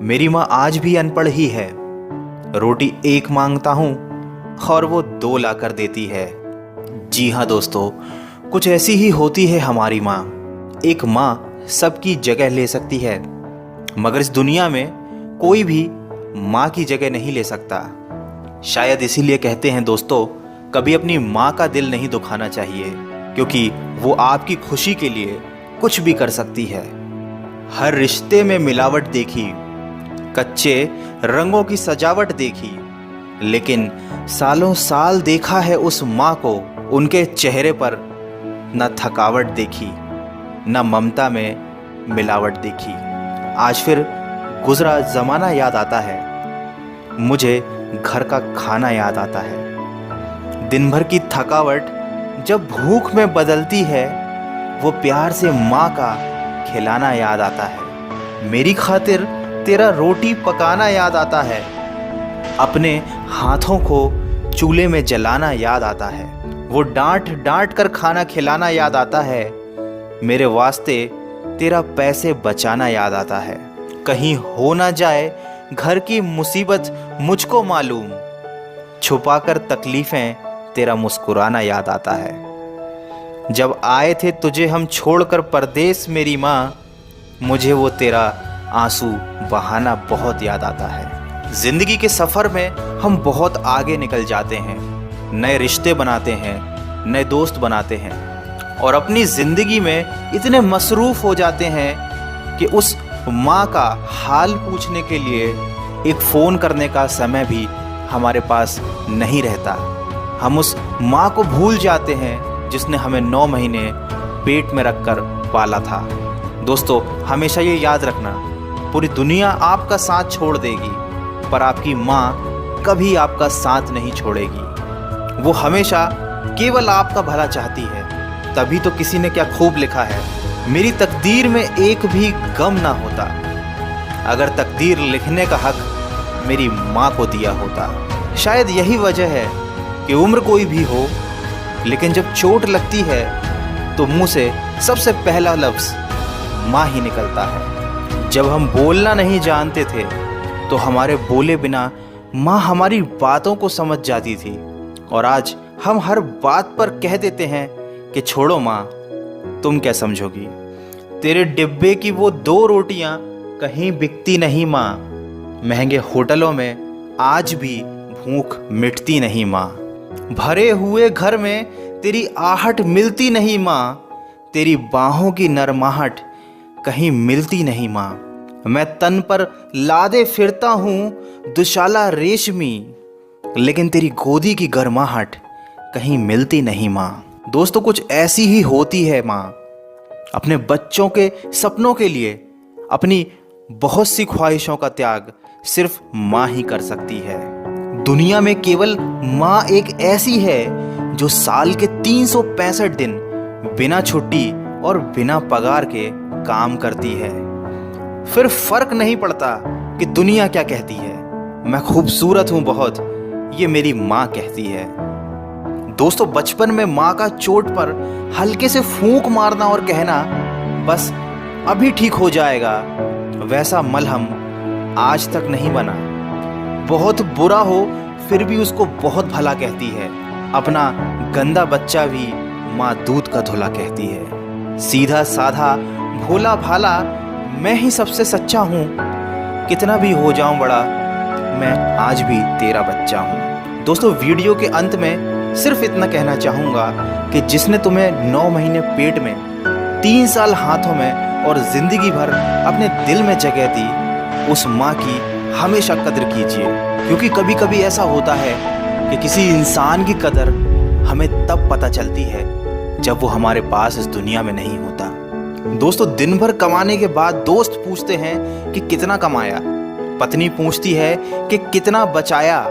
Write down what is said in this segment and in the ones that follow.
मेरी माँ आज भी अनपढ़ ही है। रोटी एक मांगता हूँ और वो दो ला कर देती है। जी हाँ दोस्तों, कुछ ऐसी ही होती है हमारी माँ। एक माँ सबकी जगह ले सकती है, मगर इस दुनिया में कोई भी माँ की जगह नहीं ले सकता। शायद इसीलिए कहते हैं दोस्तों, कभी अपनी माँ का दिल नहीं दुखाना चाहिए, क्योंकि वो आपकी खुशी के लिए कुछ भी कर सकती है। हर रिश्ते में मिलावट देखी, कच्चे रंगों की सजावट देखी, लेकिन सालों साल देखा है उस माँ को, उनके चेहरे पर न थकावट देखी, न ममता में मिलावट देखी। आज फिर गुजरा ज़माना याद आता है, मुझे घर का खाना याद आता है। दिन भर की थकावट जब भूख में बदलती है, वो प्यार से माँ का खिलाना याद आता है। मेरी खातिर तेरा रोटी पकाना याद आता है, अपने हाथों को चूल्हे में जलाना याद आता है। वो डांट डांट कर खाना खिलाना याद आता है, मेरे वास्ते तेरा पैसे बचाना याद आता है। कहीं हो ना जाए घर की मुसीबत मुझको मालूम, छुपाकर तकलीफ़ें तेरा मुस्कुराना याद आता है। जब आए थे तुझे हम छोड़कर परदेस मेरी माँ, मुझे वो तेरा आंसू बहाना बहुत याद आता है। जिंदगी के सफ़र में हम बहुत आगे निकल जाते हैं, नए रिश्ते बनाते हैं, नए दोस्त बनाते हैं, और अपनी ज़िंदगी में इतने मसरूफ़ हो जाते हैं कि उस माँ का हाल पूछने के लिए एक फ़ोन करने का समय भी हमारे पास नहीं रहता। हम उस माँ को भूल जाते हैं जिसने हमें 9 महीने पेट में रखकर पाला था। दोस्तों, हमेशा ये याद रखना, पूरी दुनिया आपका साथ छोड़ देगी, पर आपकी माँ कभी आपका साथ नहीं छोड़ेगी। वो हमेशा केवल आपका भला चाहती है। तभी तो किसी ने क्या खूब लिखा है, मेरी तकदीर में एक भी गम ना होता, अगर तकदीर लिखने का हक मेरी माँ को दिया होता। शायद यही वजह है कि उम्र कोई भी हो, लेकिन जब चोट लगती है तो मुंह से सबसे पहला लफ्ज़ माँ ही निकलता है। जब हम बोलना नहीं जानते थे तो हमारे बोले बिना माँ हमारी बातों को समझ जाती थी, और आज हम हर बात पर कह देते हैं कि छोड़ो माँ, तुम क्या समझोगी। तेरे डिब्बे की वो 2 रोटियां कहीं बिकती नहीं माँ, महंगे होटलों में आज भी भूख मिटती नहीं माँ। भरे हुए घर में तेरी आहट मिलती नहीं माँ, तेरी बाहों की नरमाहट कहीं मिलती नहीं माँ। मैं तन पर लादे फिरता हूँ दुशाला रेशमी, लेकिन तेरी गोदी की गर्माहट कहीं मिलती नहीं माँ। दोस्तों, कुछ ऐसी ही होती है माँ। अपने बच्चों के सपनों के लिए अपनी बहुत सी ख्वाहिशों का त्याग सिर्फ माँ ही कर सकती है। दुनिया में केवल माँ एक ऐसी है जो साल के 365 दिन बिना छुट्टी और बिना पगार के काम करती है। फिर फर्क नहीं पड़ता कि दुनिया क्या कहती है, मैं खूबसूरत हूँ बहुत, ये मेरी माँ कहती है। दोस्तों, बचपन में माँ का चोट पर हल्के से फूंक मारना और कहना बस अभी ठीक हो जाएगा, वैसा मलहम आज तक नहीं बना। बहुत बुरा हो फिर भी उसको बहुत भला कहती है। अपना गंदा बच्चा भी माँ दूध का धुला कहती है। सीधा साधा भोला भाला मैं ही सबसे सच्चा हूँ, कितना भी हो जाऊँ बड़ा, मैं आज भी तेरा बच्चा हूँ। दोस्तों, वीडियो के अंत में सिर्फ इतना कहना चाहूँगा कि जिसने तुम्हें 9 महीने पेट में, 3 साल हाथों में और ज़िंदगी भर अपने दिल में जगह दी, उस माँ की हमेशा कदर कीजिए, क्योंकि कभी कभी ऐसा होता है कि किसी इंसान की कदर हमें तब पता चलती है जब वो हमारे पास इस दुनिया में नहीं होता। दोस्तों, दिन भर कमाने के बाद दोस्त पूछते हैं कि कितना कमाया, पत्नी पूछती है कि कितना बचाया,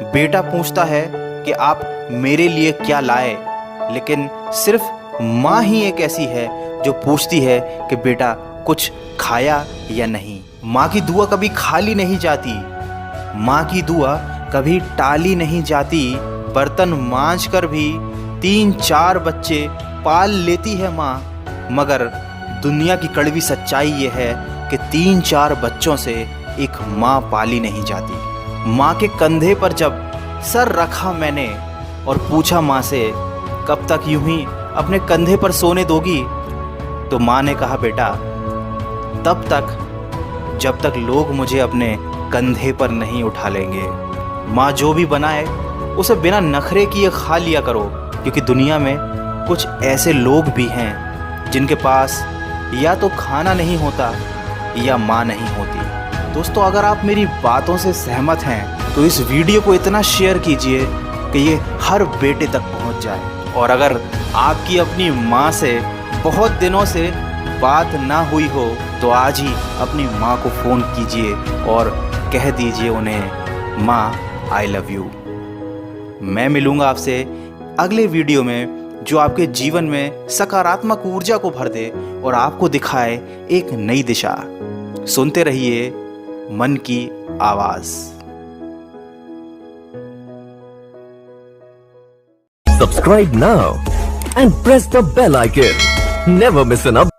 बेटा पूछता है कि आप मेरे लिए क्या लाए, लेकिन सिर्फ माँ ही एक ऐसी है जो पूछती है कि बेटा कुछ खाया या नहीं। माँ की दुआ कभी खाली नहीं जाती, माँ की दुआ कभी टाली नहीं जाती। बर्तन मांज कर भी 3-4 बच्चे पाल लेती है माँ, मगर दुनिया की कड़वी सच्चाई ये है कि 3-4 बच्चों से एक माँ पाली नहीं जाती। माँ के कंधे पर जब सर रखा मैंने और पूछा माँ से कब तक यूं ही अपने कंधे पर सोने दोगी, तो माँ ने कहा बेटा तब तक जब तक लोग मुझे अपने कंधे पर नहीं उठा लेंगे। माँ जो भी बनाए उसे बिना नखरे किए खा लिया करो, क्योंकि दुनिया में कुछ ऐसे लोग भी हैं जिनके पास या तो खाना नहीं होता या माँ नहीं होती। दोस्तों, अगर आप मेरी बातों से सहमत हैं तो इस वीडियो को इतना शेयर कीजिए कि ये हर बेटे तक पहुंच जाए। और अगर आपकी अपनी माँ से बहुत दिनों से बात ना हुई हो तो आज ही अपनी माँ को फ़ोन कीजिए और कह दीजिए उन्हें माँ आई लव यू। मैं मिलूँगा आपसे अगले वीडियो में जो आपके जीवन में सकारात्मक ऊर्जा को भर दे और आपको दिखाए एक नई दिशा। सुनते रहिए मन की आवाज़। Subscribe now and press the bell icon. Never miss an update.